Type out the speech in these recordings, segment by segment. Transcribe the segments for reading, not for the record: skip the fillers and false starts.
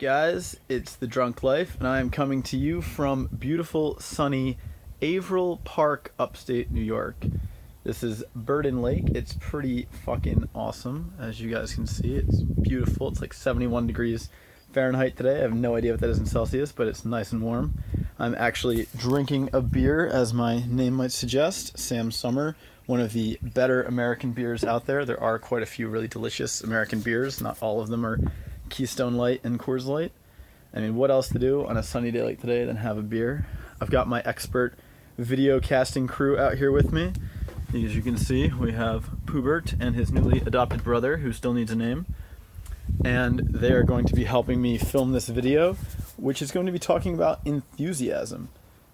guys? It's The Drunk Life, and I am coming to you from beautiful, sunny Averill Park, upstate New York. This is Burden Lake. It's pretty fucking awesome, as you guys can see. It's beautiful. It's like 71 degrees Fahrenheit today. I have no idea what that is in Celsius, but it's nice and warm. I'm actually drinking a beer, as my name might suggest, Sam Summer, one of the better American beers out there. There are quite a few really delicious American beers. Not all of them are Keystone Light and Coors Light. I mean, what else to do on a sunny day like today than have a beer? I've got my expert video casting crew out here with me. As you can see, we have Poobert and his newly adopted brother, who still needs a name. And they are going to be helping me film this video, which is going to be talking about enthusiasm.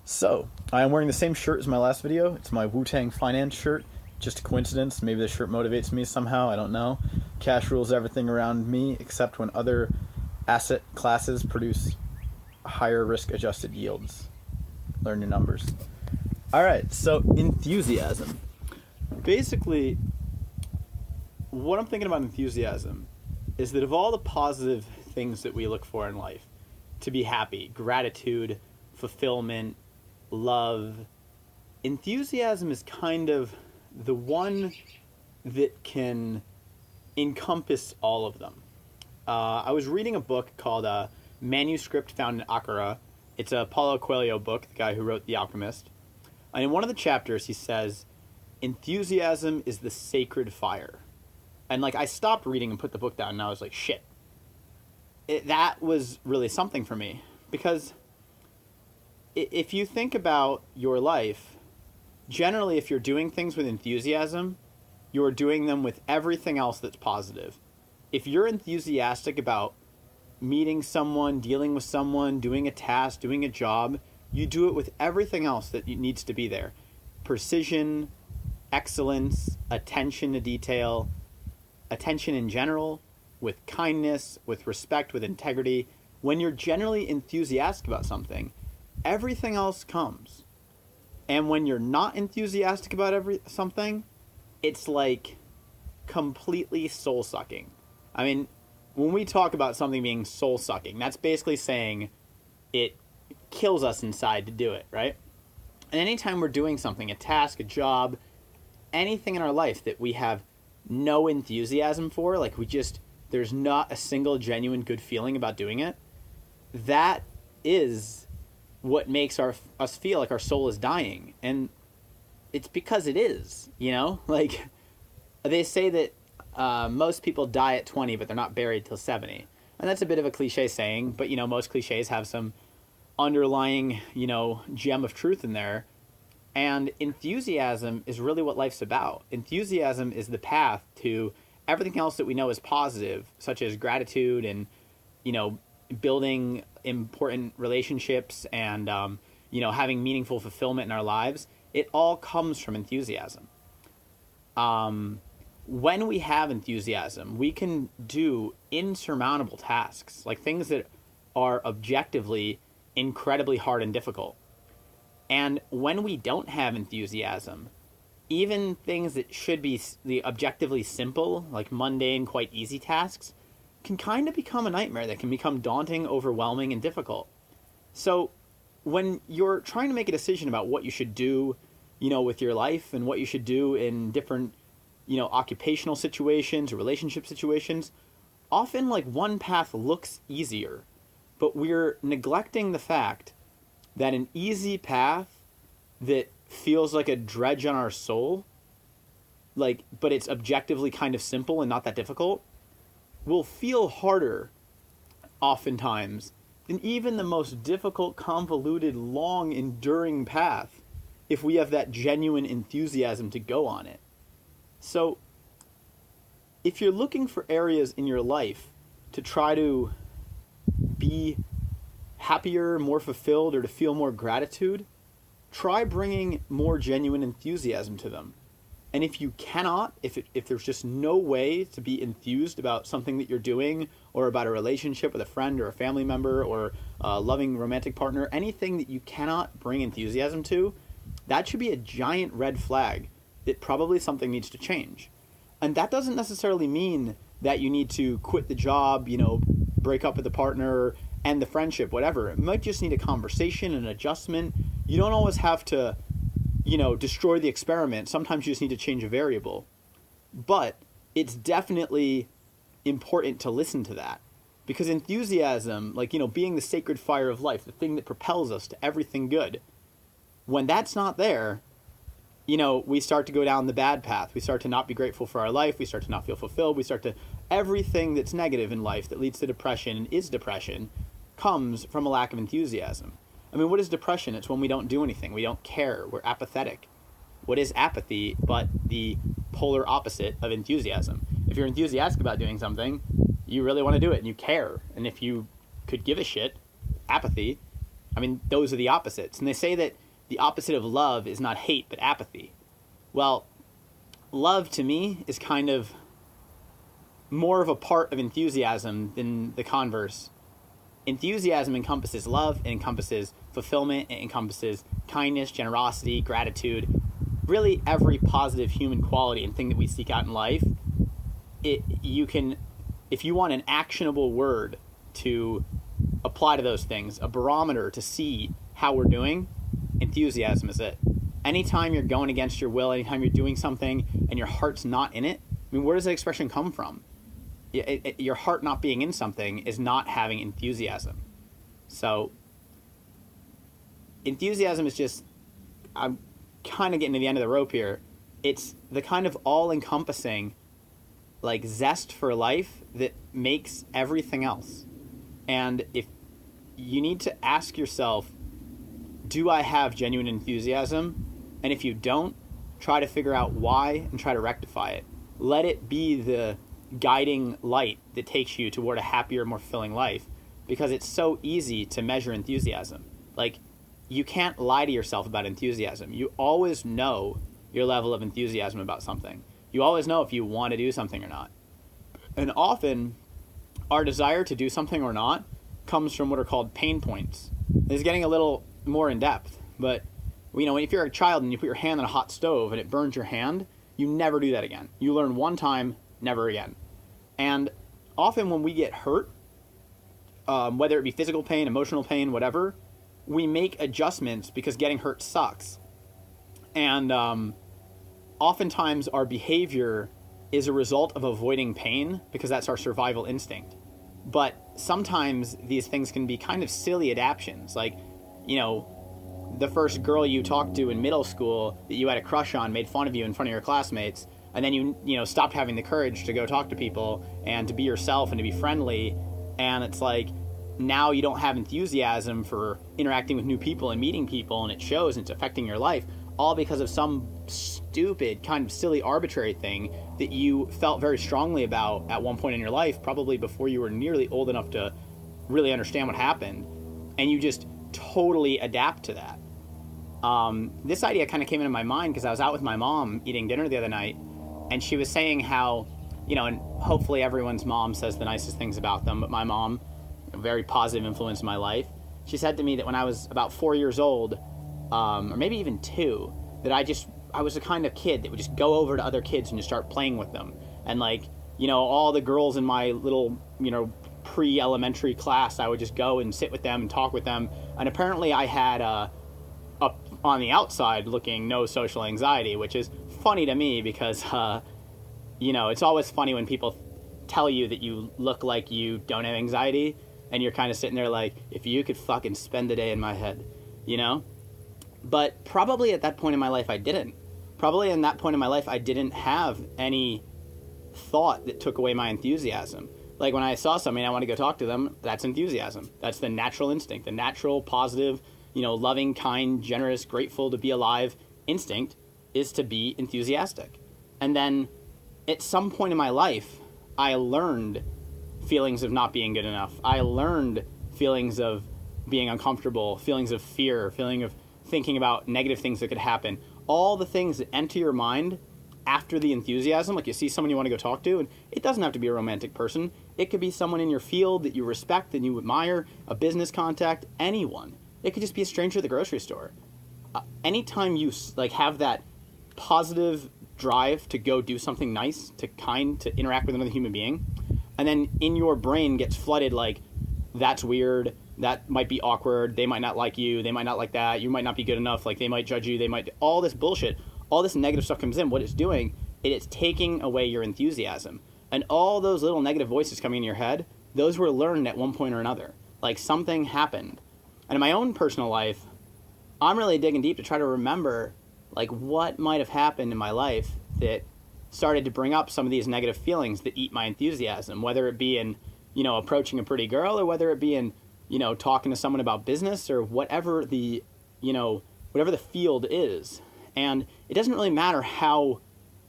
So, I am wearing the same shirt as my last video. It's my Wu-Tang Finance shirt. Just a coincidence. Maybe the shirt motivates me somehow. I don't know. Cash rules everything around me, except when other asset classes produce higher risk-adjusted yields. Learn your numbers. Alright, so enthusiasm. Basically, what I'm thinking about enthusiasm is that of all the positive things that we look for in life, to be happy, gratitude, fulfillment, love, enthusiasm is kind of the one that can encompass all of them. I was reading a book called Manuscript Found in Akara. It's a Paulo Coelho book, the guy who wrote The Alchemist. And in one of the chapters, he says, enthusiasm is the sacred fire. And I stopped reading and put the book down, and I was like, shit. That was really something for me. Because if you think about your life, generally if you're doing things with enthusiasm, you're doing them with everything else that's positive. If you're enthusiastic about meeting someone, dealing with someone, doing a task, doing a job, you do it with everything else that needs to be there. Precision, excellence, attention to detail, attention in general, with kindness, with respect, with integrity. When you're generally enthusiastic about something, everything else comes. And when you're not enthusiastic about something, it's like completely soul-sucking. I mean, when we talk about something being soul-sucking, that's basically saying it kills us inside to do it, right? And anytime we're doing something, a task, a job, anything in our life that we have no enthusiasm for, there's not a single genuine good feeling about doing it, that is what makes us feel like our soul is dying. And it's because it is, they say that most people die at 20, but they're not buried till 70. And that's a bit of a cliche saying, but most cliches have some underlying, gem of truth in there. And enthusiasm is really what life's about. Enthusiasm is the path to everything else that we know is positive, such as gratitude and, building important relationships and, having meaningful fulfillment in our lives. It all comes from enthusiasm. When we have enthusiasm, we can do insurmountable tasks, like things that are objectively incredibly hard and difficult. And when we don't have enthusiasm, even things that should be the objectively simple, like mundane, quite easy tasks, can kind of become a nightmare that can become daunting, overwhelming, and difficult. So when you're trying to make a decision about what you should do, with your life and what you should do in different, occupational situations or relationship situations, often one path looks easier, but we're neglecting the fact that an easy path that feels like a dredge on our soul, but it's objectively kind of simple and not that difficult, will feel harder oftentimes than even the most difficult, convoluted, long, enduring path if we have that genuine enthusiasm to go on it. So, if you're looking for areas in your life to try to be happier, more fulfilled, or to feel more gratitude, try bringing more genuine enthusiasm to them. And if you cannot, if there's just no way to be enthused about something that you're doing, or about a relationship with a friend or a family member or a loving romantic partner, anything that you cannot bring enthusiasm to, that should be a giant red flag that probably something needs to change. And that doesn't necessarily mean that you need to quit the job, break up with the partner, end the friendship, whatever. It might just need a conversation, an adjustment. You don't always have to, destroy the experiment. Sometimes you just need to change a variable. But it's definitely important to listen to that. Because enthusiasm, being the sacred fire of life, the thing that propels us to everything good, when that's not there, we start to go down the bad path. We start to not be grateful for our life. We start to not feel fulfilled. Everything that's negative in life that leads to depression and is depression comes from a lack of enthusiasm. I mean, what is depression? It's when we don't do anything. We don't care. We're apathetic. What is apathy but the polar opposite of enthusiasm? If you're enthusiastic about doing something, you really want to do it and you care. And if you could give a shit, apathy, those are the opposites. And they say that the opposite of love is not hate, but apathy. Well, love to me is kind of more of a part of enthusiasm than the converse. Enthusiasm encompasses love, it encompasses fulfillment, it encompasses kindness, generosity, gratitude, really every positive human quality and thing that we seek out in life. If you want an actionable word to apply to those things, a barometer to see how we're doing, enthusiasm is it. Anytime you're going against your will, anytime you're doing something and your heart's not in it, where does that expression come from? Your heart not being in something is not having enthusiasm. So enthusiasm is just, I'm kind of getting to the end of the rope here. It's the kind of all-encompassing zest for life that makes everything else. And if you need to ask yourself, do I have genuine enthusiasm? And if you don't, try to figure out why and try to rectify it. Let it be the guiding light that takes you toward a happier, more fulfilling life, because it's so easy to measure enthusiasm. You can't lie to yourself about enthusiasm. You always know your level of enthusiasm about something. You always know if you want to do something or not. And often, our desire to do something or not comes from what are called pain points. This is getting a little more in depth, but if you're a child and you put your hand on a hot stove and it burns your hand, you never do that again. You learn one time, never again. And often when we get hurt, whether it be physical pain, emotional pain, whatever, we make adjustments because getting hurt sucks. And oftentimes our behavior is a result of avoiding pain because that's our survival instinct. But sometimes these things can be kind of silly adaptions. The first girl you talked to in middle school that you had a crush on made fun of you in front of your classmates, and then you stopped having the courage to go talk to people and to be yourself and to be friendly, and it's now you don't have enthusiasm for interacting with new people and meeting people, and it shows and it's affecting your life, all because of some stupid kind of silly arbitrary thing that you felt very strongly about at one point in your life, probably before you were nearly old enough to really understand what happened, and you just totally adapt to that. This idea kind of came into my mind because I was out with my mom eating dinner the other night, and she was saying how, and hopefully everyone's mom says the nicest things about them, but my mom, a very positive influence in my life, she said to me that when I was about 4 years old, or maybe even 2, that I was the kind of kid that would just go over to other kids and just start playing with them. And all the girls in my little, pre-elementary class, I would just go and sit with them and talk with them. And apparently I had, up on the outside looking, no social anxiety, which is funny to me because, it's always funny when people tell you that you look like you don't have anxiety, and you're kind of sitting there if you could fucking spend the day in my head, But probably at that point in my life, I didn't. Probably in that point in my life, I didn't have any thought that took away my enthusiasm. When I saw somebody and I want to go talk to them, that's enthusiasm. That's the natural instinct, the natural, positive, loving, kind, generous, grateful to be alive instinct is to be enthusiastic. And then at some point in my life, I learned feelings of not being good enough. I learned feelings of being uncomfortable, feelings of fear, feeling of thinking about negative things that could happen. All the things that enter your mind after the enthusiasm, you see someone you want to go talk to, and it doesn't have to be a romantic person. It could be someone in your field that you respect and you admire, a business contact, anyone. It could just be a stranger at the grocery store. Anytime you have that positive drive to go do something nice, to interact with another human being, and then in your brain gets flooded like, that's weird, that might be awkward, they might not like you, they might not like that, you might not be good enough, like they might judge you, they might, all this bullshit, all this negative stuff comes in. What it's doing, it's taking away your enthusiasm. And all those little negative voices coming in your head, those were learned at one point or another. Like something happened. And in my own personal life, I'm really digging deep to try to remember like what might have happened in my life that started to bring up some of these negative feelings that eat my enthusiasm, whether it be in, approaching a pretty girl, or whether it be in, talking to someone about business, or whatever the field is. And it doesn't really matter how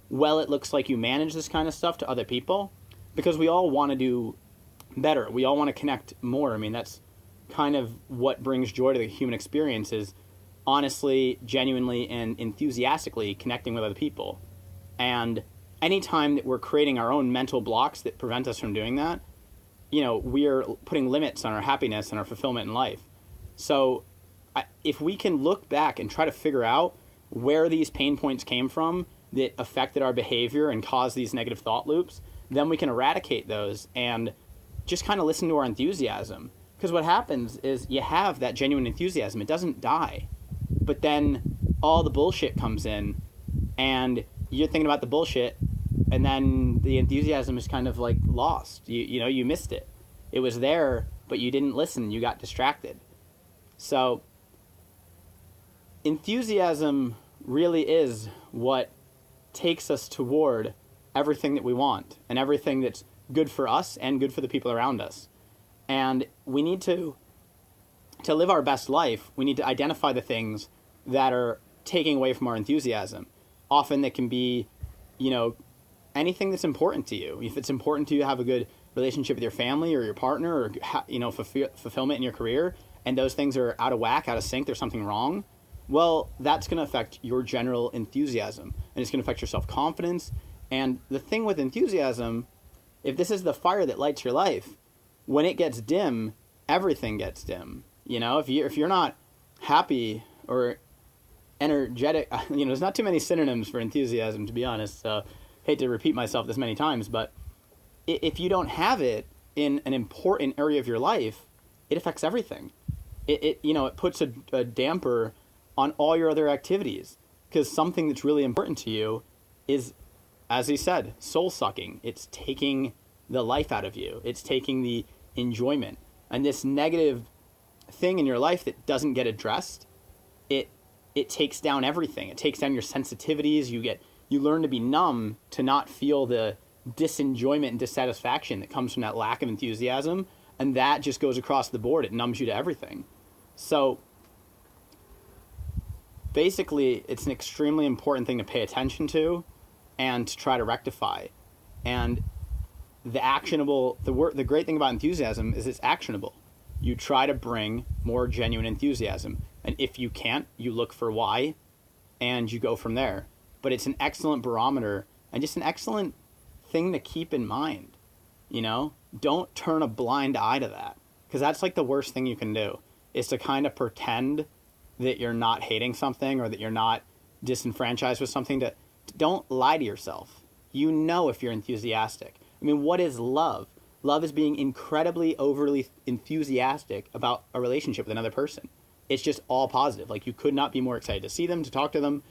well it looks like you manage this kind of stuff to other people, because we all want to do better. We all want to connect more. I mean, that's kind of what brings joy to the human experience, is honestly, genuinely, and enthusiastically connecting with other people. And anytime that we're creating our own mental blocks that prevent us from doing that, we're putting limits on our happiness and our fulfillment in life. So if we can look back and try to figure out where these pain points came from that affected our behavior and caused these negative thought loops, then we can eradicate those and just kind of listen to our enthusiasm. Because what happens is you have that genuine enthusiasm. It doesn't die. But then all the bullshit comes in, and you're thinking about the bullshit, and then the enthusiasm is kind of like lost. You missed it. It was there, but you didn't listen. You got distracted. So enthusiasm really is what takes us toward everything that we want and everything that's good for us and good for the people around us. And we need to live our best life, we need to identify the things that are taking away from our enthusiasm. Often that can be, anything that's important to you. If it's important to you to have a good relationship with your family or your partner, or, fulfillment in your career, and those things are out of whack, out of sync, there's something wrong, well, that's going to affect your general enthusiasm, and it's going to affect your self-confidence. And the thing with enthusiasm, if this is the fire that lights your life, when it gets dim, everything gets dim. If you're not happy or energetic, there's not too many synonyms for enthusiasm, to be honest. So, hate to repeat myself this many times, but if you don't have it in an important area of your life, it affects everything. It puts a damper on all your other activities, because something that's really important to you is, as he said, soul sucking. It's taking the life out of you. It's taking the enjoyment. And this negative thing in your life that doesn't get addressed, it takes down everything. It takes down your sensitivities. You learn to be numb, to not feel the disenjoyment and dissatisfaction that comes from that lack of enthusiasm, and that just goes across the board. It numbs you to everything. So basically, it's an extremely important thing to pay attention to and to try to rectify. And the great thing about enthusiasm is it's actionable. You try to bring more genuine enthusiasm. And if you can't, you look for why, and you go from there. But it's an excellent barometer and just an excellent thing to keep in mind. Don't turn a blind eye to that, because that's like the worst thing you can do, is to kind of pretend that you're not hating something, or that you're not disenfranchised with something. Don't lie to yourself. If you're enthusiastic. I mean, what is love? Love is being incredibly overly enthusiastic about a relationship with another person. It's just all positive. Like, you could not be more excited to see them, to talk to them.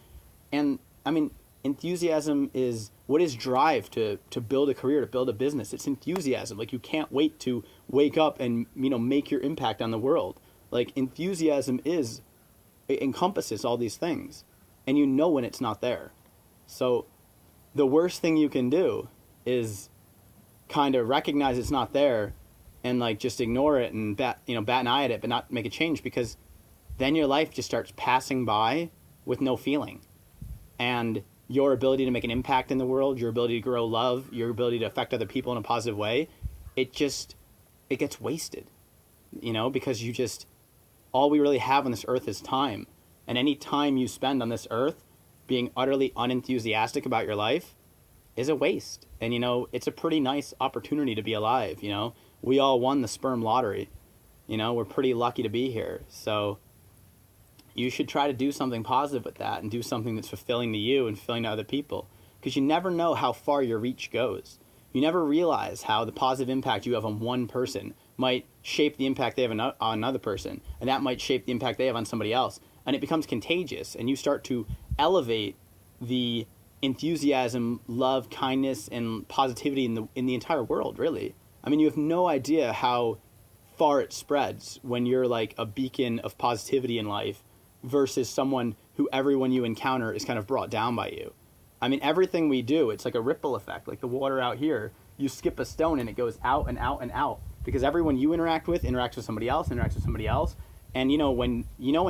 And I mean, enthusiasm is what is drive to build a career, to build a business. It's enthusiasm. Like, you can't wait to wake up and, make your impact on the world. Like, enthusiasm it encompasses all these things, and when it's not there. So the worst thing you can do is kind of recognize it's not there and like just ignore it and bat an eye at it, but not make a change, because then your life just starts passing by with no feeling. And your ability to make an impact in the world, your ability to grow love, your ability to affect other people in a positive way, it gets wasted, because all we really have on this earth is time. And any time you spend on this earth being utterly unenthusiastic about your life is a waste. And, it's a pretty nice opportunity to be alive. We all won the sperm lottery. We're pretty lucky to be here. So you should try to do something positive with that, and do something that's fulfilling to you and fulfilling to other people, because you never know how far your reach goes. You never realize how the positive impact you have on one person might shape the impact they have on another person, and that might shape the impact they have on somebody else. And it becomes contagious, and you start to elevate the enthusiasm, love, kindness, and positivity in the entire world, really. I mean, you have no idea how far it spreads when you're like a beacon of positivity in life versus someone who everyone you encounter is kind of brought down by you. I mean, everything we do, it's like a ripple effect. Like the water out here, you skip a stone and it goes out and out and out, because everyone you interact with interacts with somebody else, and when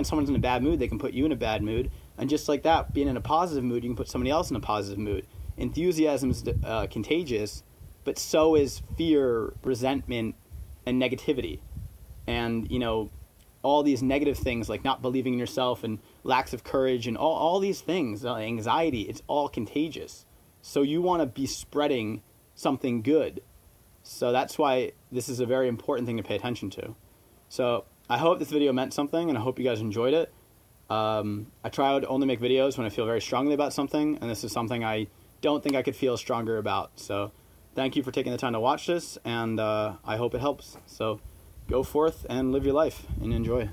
someone's in a bad mood, they can put you in a bad mood. And just like that, being in a positive mood, you can put somebody else in a positive mood. Enthusiasm is contagious, but so is fear, resentment, and negativity. And all these negative things like not believing in yourself and lacks of courage and all these things, anxiety, it's all contagious. So you want to be spreading something good. So that's why this is a very important thing to pay attention to. So I hope this video meant something, and I hope you guys enjoyed it. I try to only make videos when I feel very strongly about something, and this is something I don't think I could feel stronger about. So thank you for taking the time to watch this, and I hope it helps. So go forth and live your life and enjoy.